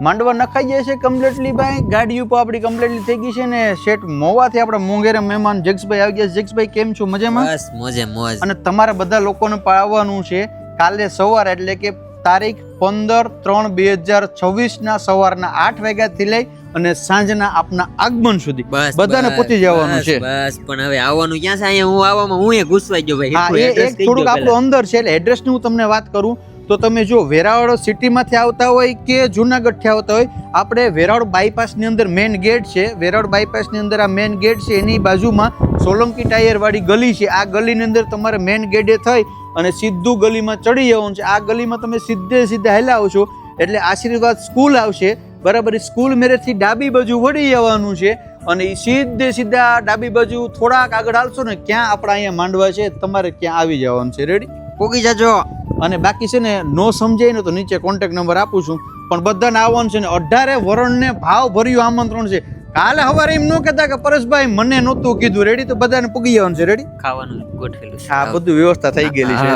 માંડવા નખાઈ જાય છે કમ્પ્લીટલી ભાઈ. ગાડી ઉપર આપણી કમ્પ્લીટલી થઈ ગઈ છે ને સેટ મોવાથી આપણા મોંઘેરા મહેમાન જગ્સભાઈ આવી ગયા. જગ્સભાઈ કેમ છો? મજામાં? બસ મોજે મોજ. અને તમારા બધા લોકોને પાડવાનું છે કાલે સવારે એટલે કે તારીખ 15/3/2026 ના સવારના 8 વાગ્યાથી લઈ અને સાંજના આપના આગમન સુધી બધાને પહોંચી જવાનું છે. બસ પણ હવે આવવાનું ક્યાં છે? અહીંયા હું આવવામાં હું ગુસવાઈ ગયો ભાઈ. હા, એ એક થોડુંક આપણું અંદર છે એટલે એડ્રેસ ની હું તમને વાત કરું તો તમે જો વેરાવળ સિટીમાંથી આવતા હોય કે જુનાગઢથી આવતા હોય, આપણે વેરાવળ બાયપાસની અંદર મેઇન ગેટ છે. વેરાવળ બાયપાસની અંદર આ મેઇન ગેટ છે, એની બાજુમાં સોલંકી ટાયર વાળી ગલી છે. આ ગલીની અંદર તમારે મેઇન ગેટે થઈ અને સીધું ગલીમાં ચડી જવાનું છે. આ ગલીમાં તમે સીધે હેલા આવશો એટલે આશીર્વાદ સ્કૂલ આવશે. બરાબર, સ્કૂલ મેરેજથી ડાબી બાજુ વળી જવાનું છે અને સીધા ડાબી બાજુ થોડાક આગળ હાલશો ને ક્યાં આપણા અહીંયા માંડવા છે, તમારે ક્યાં આવી જવાનું છે. રેડી? પોગી જજો. અને બાકી છે ને નો સમજાય ને તો નીચે કોન્ટેક્ટ નંબર આપું છું, પણ બધાને આવવાનું છે ને 18 વરણને ભાવ ભર્યું આમંત્રણ છે. કાલે સવારે એમ ન કહેતા કે પરેશભાઈ મને નહોતું કીધું. રેડી? તો બધાને પૂગી જવાનું છે. રેડી? ખાવાનું ગોઠવેલું છે. આ બધું વ્યવસ્થા થઈ ગયેલી છે.